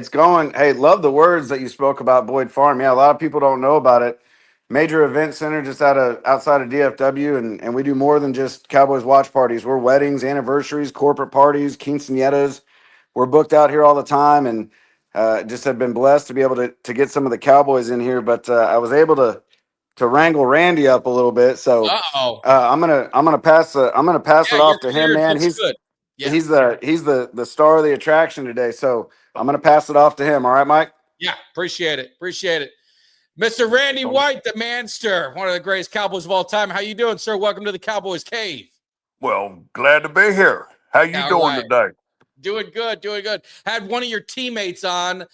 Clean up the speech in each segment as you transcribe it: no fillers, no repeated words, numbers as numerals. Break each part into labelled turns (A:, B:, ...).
A: It's going. Hey, love the words that you spoke about Boyd Farm. Yeah, a lot of people don't know about it. Major event center just outside of DFW, and we do more than just Cowboys watch parties. We're weddings, anniversaries, corporate parties, quinceañeras. We're booked out here all the time, and just have been blessed to be able to get some of the Cowboys in here. But I was able to wrangle Randy up a little bit, so
B: Uh-oh.
A: I'm gonna pass it
B: Yeah, you're
A: off to him,
B: cleared.
A: man.
B: Looks
A: He's
B: good. Yeah.
A: he's the he's the star of the attraction today, so I'm gonna pass it off to him. All right, Mike.
B: Yeah. Appreciate it. Appreciate it. Mr. Randy White, the Manster, one of the greatest Cowboys of all time. How you doing, sir? Welcome to the Cowboys Cave.
C: Well, glad to be here. How you
B: All
C: doing
B: right.
C: today?
B: Doing good, doing good. Had one of your teammates on.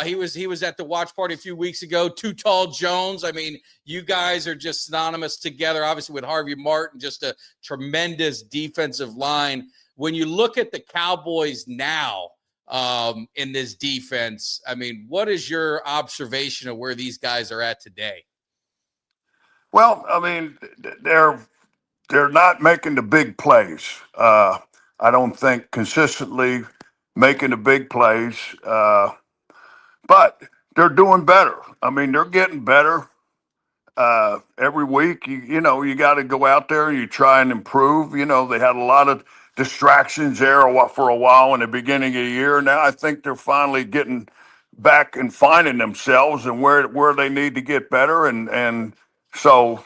B: He was at the watch party a few weeks ago. Too Tall Jones. I mean, you guys are just synonymous together. Obviously, with Harvey Martin, just a tremendous defensive line. When you look at the Cowboys now in this defense, I mean, what is your observation of where these guys are at today?
C: Well, I mean, they're not making the big plays. I don't think consistently making the big plays, but they're doing better. I mean, they're getting better every week. You got to go out there and you try and improve. They had a lot of distractions there for a while in the beginning of the year. Now I think they're finally getting back and finding themselves and where they need to get better. And so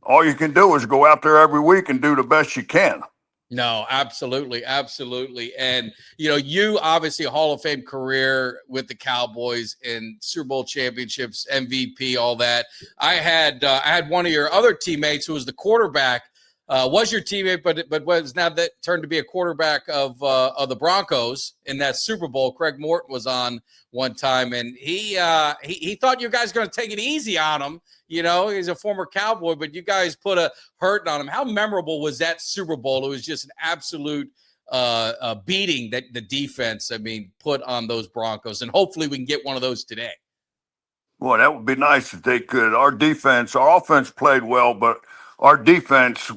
C: all you can do is go out there every week and do the best you can.
B: No, absolutely, absolutely. And you obviously a Hall of Fame career with the Cowboys and Super Bowl championships, MVP, all that. I had one of your other teammates who was the quarterback, was your teammate, but was now that turned to be a quarterback of the Broncos in that Super Bowl. Craig Morton was on one time, and he thought you guys were going to take it easy on him. He's a former Cowboy, but you guys put a hurting on him. How memorable was that Super Bowl? It was just an absolute beating that the defense, put on those Broncos, and hopefully we can get one of those today.
C: Boy, that would be nice if they could. Our offense played well, but our defense, I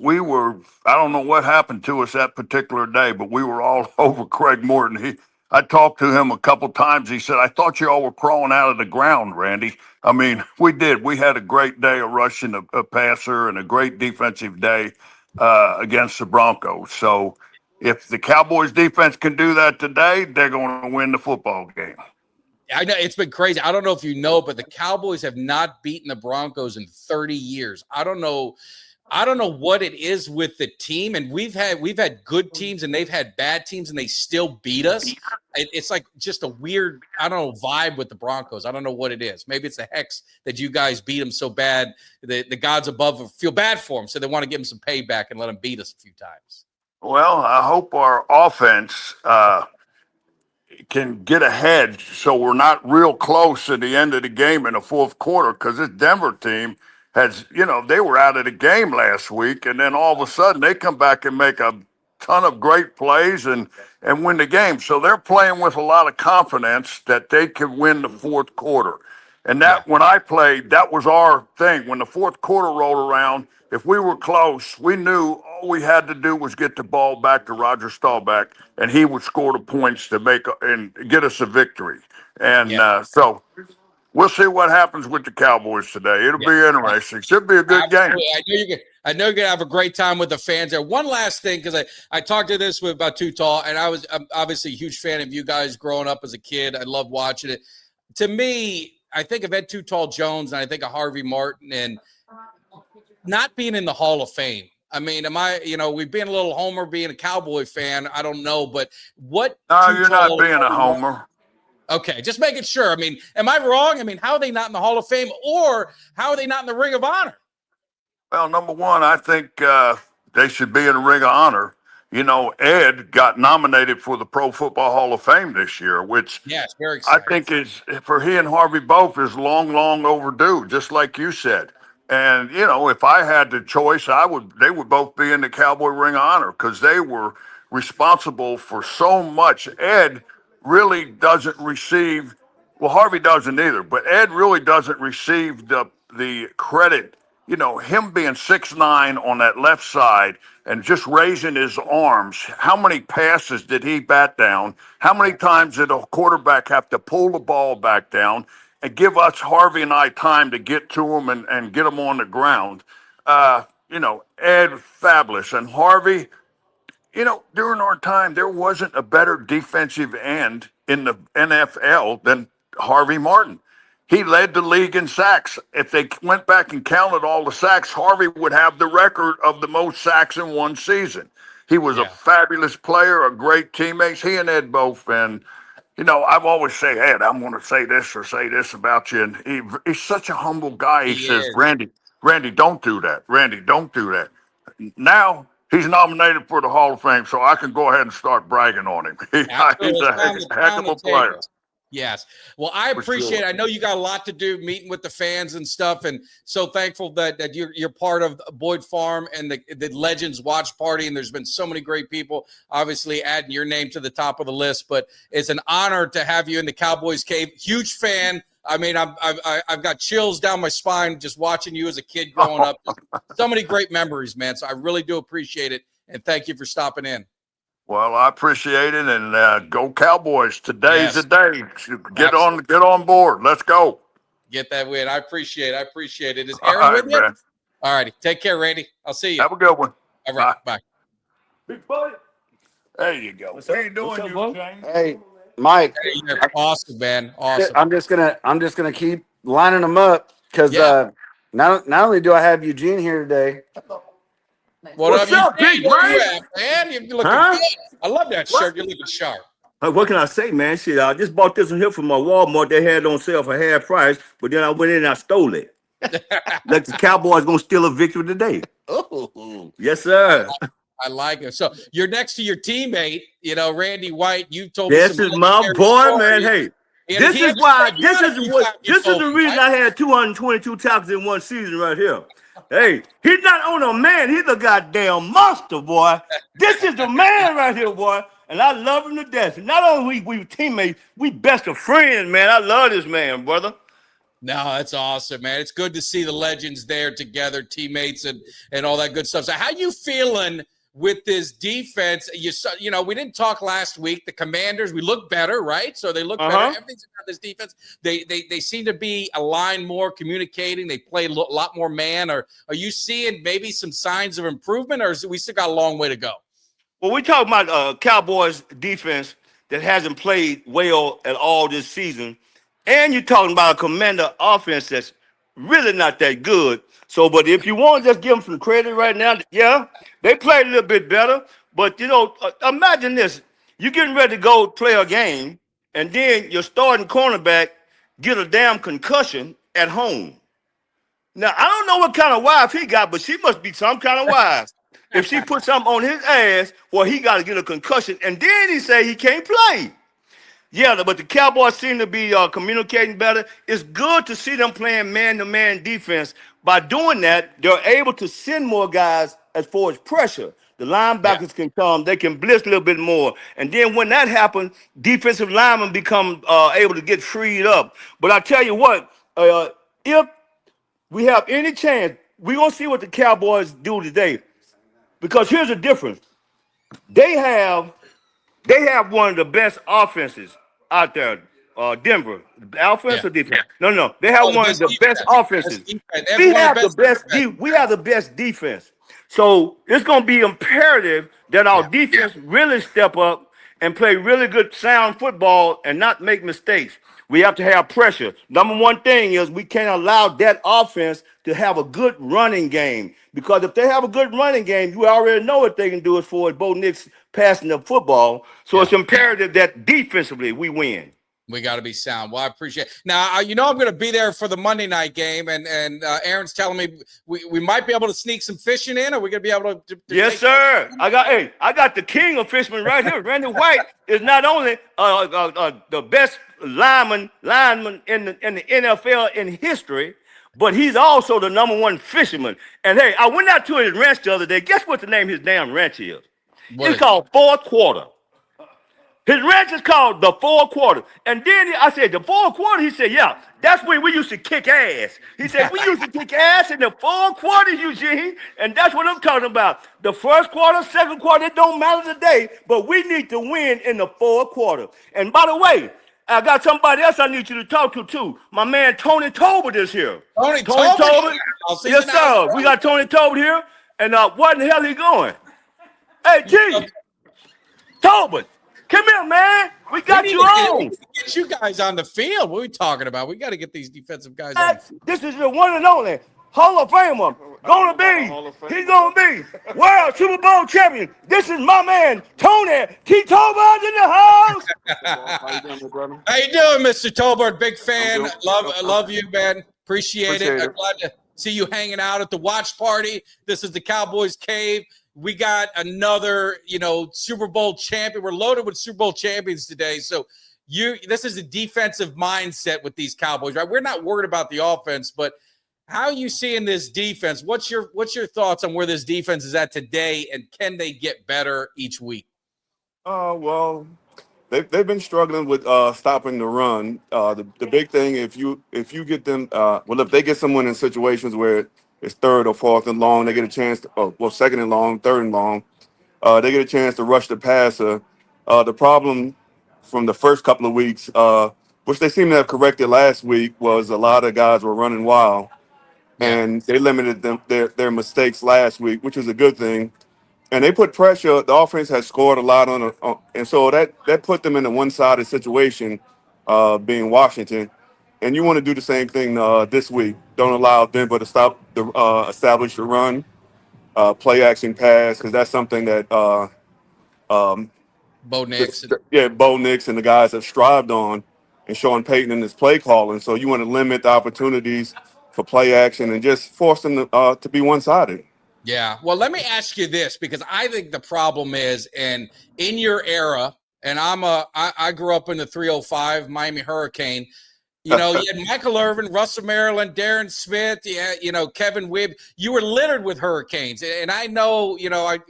C: don't know what happened to us that particular day, but we were all over Craig Morton. I talked to him a couple times. He said, I thought you all were crawling out of the ground, Randy. I mean, we did. We had a great day of rushing a passer and a great defensive day against the Broncos. So if the Cowboys defense can do that today, they're going to win the football game.
B: I know it's been crazy. I don't know if you know, but the Cowboys have not beaten the Broncos in 30 years. I don't know what it is with the team, and we've had good teams and they've had bad teams and they still beat us. It's like just a weird, I don't know, vibe with the Broncos. I don't know what it is. Maybe it's the hex that you guys beat them so bad. The gods above feel bad for them, so they want to give them some payback and let them beat us a few times.
C: Well, I hope our offense can get ahead so we're not real close at the end of the game in the fourth quarter, because this Denver team they were out of the game last week, and then all of a sudden they come back and make a ton of great plays and win the game. So they're playing with a lot of confidence that they can win the fourth quarter. And when I played, that was our thing. When the fourth quarter rolled around, if we were close, we knew all we had to do was get the ball back to Roger Staubach, and he would score the points to and get us a victory. And so we'll see what happens with the Cowboys today. It'll be interesting. Should be a good game.
B: I know you're going to have a great time with the fans there. One last thing, because I talked to this about Too Tall, and I'm obviously a huge fan of you guys growing up as a kid. I love watching it. To me, I think of Ed Too Tall Jones, and I think of Harvey Martin, and not being in the Hall of Fame. I mean, we've been a little homer being a Cowboy fan. I don't know, but what?
C: No, you're not being a homer.
B: Okay, just making sure. I mean, am I wrong? I mean, how are they not in the Hall of Fame, or how are they not in the Ring of Honor?
C: Well, number one, I think they should be in the Ring of Honor. Ed got nominated for the Pro Football Hall of Fame this year, which
B: very exciting.
C: I think is, for he and Harvey both, is long, long overdue, just like you said. And, if I had the choice, they would both be in the Cowboy Ring of Honor, because they were responsible for so much. Ed really doesn't receive, well, Harvey doesn't either, but Ed really doesn't receive the credit, you know, him being 6'9" on that left side and just raising his arms, how many passes did he bat down? How many times did a quarterback have to pull the ball back down and give us, Harvey and I, time to get to him and get him on the ground? You know, Ed, fabulous. And Harvey, you know, during our time, there wasn't a better defensive end in the NFL than Harvey Martin. He led the league in sacks. If they went back and counted all the sacks, Harvey would have the record of the most sacks in one season. He was a fabulous player, a great teammate. He and Ed both. And, you know, I've always say, Ed, I'm going to say this or say this about you. And he's such a humble guy. He says,
B: is.
C: Randy, don't do that. Randy, don't do that. Now he's nominated for the Hall of Fame, so I can go ahead and start bragging on him. He's a heck of a player.
B: Yes. Well, I appreciate it. I know you got a lot to do meeting with the fans and stuff, and so thankful that you're part of Boyd Farm and the Legends Watch Party, and there's been so many great people, obviously adding your name to the top of the list, but it's an honor to have you in the Cowboys Cave. Huge fan. I mean, I've got chills down my spine just watching you as a kid growing up. So many great memories, man. So I really do appreciate it, and thank you for stopping in.
C: Well, I appreciate it, and go Cowboys! Today's the day. Get
B: Absolutely.
C: on board. Let's go.
B: Get that win. I appreciate it. Is Aaron with you?
C: Man.
B: All righty. Take care, Randy. I'll see you.
C: Have a good one.
B: All right. Bye.
C: Big buddy. There you go. What are you doing, Eugene?
A: Hey, Mike.
B: Hey, you're awesome, man. Awesome.
A: I'm just gonna keep lining them up because not only do I have Eugene here today.
B: What's
D: up, big
B: man? Man, you're looking good. I love that shirt. You're looking sharp.
D: What can I say, man? Shit, I just bought this one here from my Walmart. They had it on sale for half price, but then I went in and I stole it. Like the Cowboys gonna steal a victory today.
A: Oh,
D: Yes, sir.
B: I like it. So you're next to your teammate, you know, Randy White. You told me
D: This is my boy, man. Hey, this is the reason I had 222 tackles in one season right here. Hey, he's not on a man. He's a goddamn monster, boy. This is the man right here, boy. And I love him to death. Not only we teammates, we best of friends, man. I love this man, brother.
B: No, that's awesome, man. It's good to see the Legends there together, teammates and all that good stuff. So how you feeling with this defense? You know, we didn't talk last week. The Commanders, we look better, right? So they look better. Everything's about this defense. They seem to be aligned more, communicating. They play a lot more man. Are you seeing maybe some signs of improvement, or is we still got a long way to go?
D: Well, we talk about Cowboys defense that hasn't played well at all this season, and you're talking about a Commander offense that's really not that good. So, but if you want to just give them some credit right now, yeah, they played a little bit better. But, you know, imagine this. You're getting ready to go play a game, and then your starting cornerback get a damn concussion at home. Now, I don't know what kind of wife he got, but she must be some kind of wife. If she put something on his ass, well, he got to get a concussion, and then he say he can't play. Yeah, but the Cowboys seem to be communicating better. It's good to see them playing man-to-man defense. By doing that, they're able to send more guys as far as pressure. The linebackers can come. They can blitz a little bit more. And then when that happens, defensive linemen become able to get freed up. But I tell you what, if we have any chance, we're going to see what the Cowboys do today. Because here's the difference. They have one of the best offenses out there, Denver. Offense or defense? No. They have one of the best offenses. We have the best defense. So it's going to be imperative that our defense really step up and play really good, sound football and not make mistakes. We have to have pressure. Number one thing is we can't allow that offense to have a good running game. Because if they have a good running game, you already know what they can do as far as Bo Nix passing the football. So it's imperative that defensively we win.
B: We got to be sound. Well, I appreciate it. Now, you know I'm going to be there for the Monday night game, and Aaron's telling me we might be able to sneak some fishing in. Are we going to be able to
D: yes, sir. I got the king of fishermen right here. Randy White is not only the best lineman in the NFL in history, but he's also the #1 fisherman. And hey, I went out to his ranch the other day. Guess what the name of his damn ranch is? It's called Fourth Quarter. His ranch is called the fourth quarter. And then I said, the fourth quarter? He said, yeah, that's when we used to kick ass. He said, we used to kick ass in the fourth quarter, Eugene. And that's what I'm talking about. The first quarter, second quarter, it don't matter today, but we need to win in the fourth quarter. And by the way, I got somebody else I need you to talk to, too. My man Tony Tolbert is here.
B: Tony
D: Tolbert? Yes, sir. We got Tony Tolbert here. And where the hell he going? Hey, G. Tolbert. Come here, man. We got you on.
B: Get you guys on the field. What are we talking about? We got to get these defensive guys on the field.
D: This is the one and only Hall of Famer. He's going to be world Super Bowl champion. This is my man, Tony T. Tolbert in the house.
A: How you doing, my brother?
B: How you doing, Mr. Tolbert? Big fan. Love you, man. Appreciate it. I'm glad to see you hanging out at the watch party. This is the Cowboys Cave. We got another, Super Bowl champion. We're loaded with Super Bowl champions today. So this is a defensive mindset with these Cowboys, right? We're not worried about the offense, but how are you seeing this defense? What's your thoughts on where this defense is at today, and can they get better each week?
E: Well, they've been struggling with stopping the run. The big thing, if you get them, if they get someone in situations where it's third or fourth and long, they get a chance to, second and long, third and long, they get a chance to rush the passer. The problem from the first couple of weeks, which they seem to have corrected last week, was a lot of guys were running wild, and they limited their mistakes last week, which is a good thing. And they put pressure. The offense has scored a lot and so that put them in a one-sided situation, being Washington. And you want to do the same thing this week. Don't allow Denver to establish the run, play action pass, because that's something that
B: Bo Nix.
E: Bo Nix and the guys have strived on, and Sean Payton in his play calling. So you want to limit the opportunities for play action and just force them to be one-sided.
B: Yeah. Well, let me ask you this, because I think the problem is, and in your era, and I grew up in the 305 Miami Hurricane. You had Michael Irvin, Russell Maryland, Darren Smith, Kevin Wibb. You were littered with Hurricanes. And I know,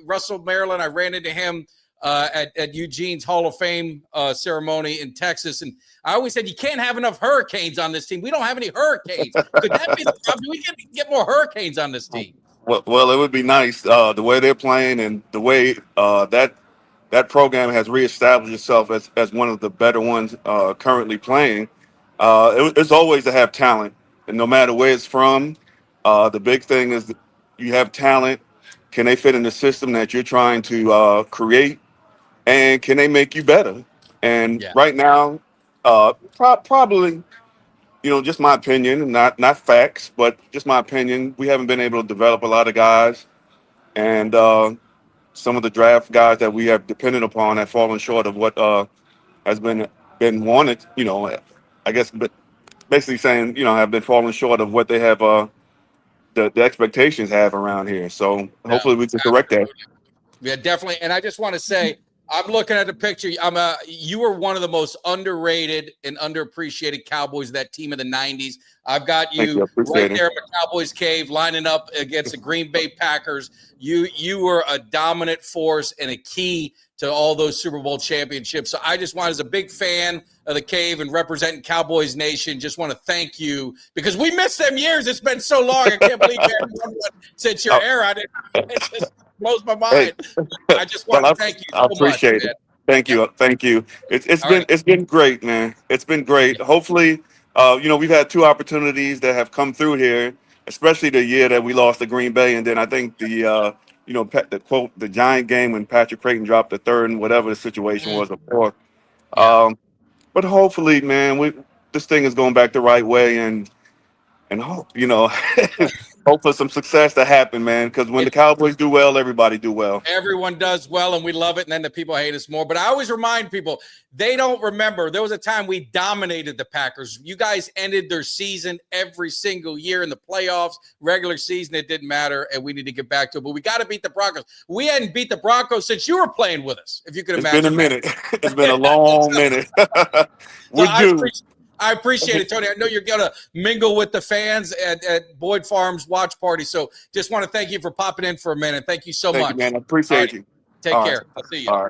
B: Russell Maryland, I ran into him at Eugene's Hall of Fame ceremony in Texas. And I always said, you can't have enough Hurricanes on this team. We don't have any Hurricanes. Could that be the problem? We can get more Hurricanes on this team.
E: Well, it would be nice the way they're playing and the way that program has reestablished itself as one of the better ones currently playing. It's always to have talent, and no matter where it's from, the big thing is that you have talent. Can they fit in the system that you're trying to create, and can they make you better? And right now, probably, just my opinion, not facts, but just my opinion, we haven't been able to develop a lot of guys, and some of the draft guys that we have depended upon have fallen short of what has been wanted. I guess, but basically saying, have been falling short of what they have, the expectations have around here. So hopefully we can correct that.
B: Yeah, definitely. And I just want to say, I'm looking at the picture. You were one of the most underrated and underappreciated Cowboys of that team in the 90s. I've got you right there in the Cowboys Cave lining up against the Green Bay Packers. You were a dominant force and a key to all those Super Bowl championships. So I just want, as a big fan of the Cave and representing Cowboys Nation, just want to thank you, because we missed them years. It's been so long. I can't believe you haven't won one since your era. It just blows my mind. I just want to thank you so much. I appreciate it.
E: Thank you. It's been great, man. It's been great. Hopefully, we've had two opportunities that have come through here, especially the year that we lost to Green Bay, and then I think the Giant game when Patrick Creighton dropped the third and whatever the situation was, the fourth. But hopefully, man, this thing is going back the right way, and hope, hope for some success to happen, man, because when the Cowboys do well, everybody do well.
B: Everyone does well, and we love it, and then the people hate us more. But I always remind people, they don't remember. There was a time we dominated the Packers. You guys ended their season every single year in the playoffs, regular season. It didn't matter, and we need to get back to it. But we got to beat the Broncos. We hadn't beat the Broncos since you were playing with us, if you could imagine.
E: It's been a minute. It's been a long minute.
B: I appreciate it, Tony. I know you're going to mingle with the fans at Boyd Farm's watch party. So just want to thank you for popping in for a minute. Thank you so much.
E: Thank you, man. I appreciate you.
B: Take care. I'll see you.
E: All right.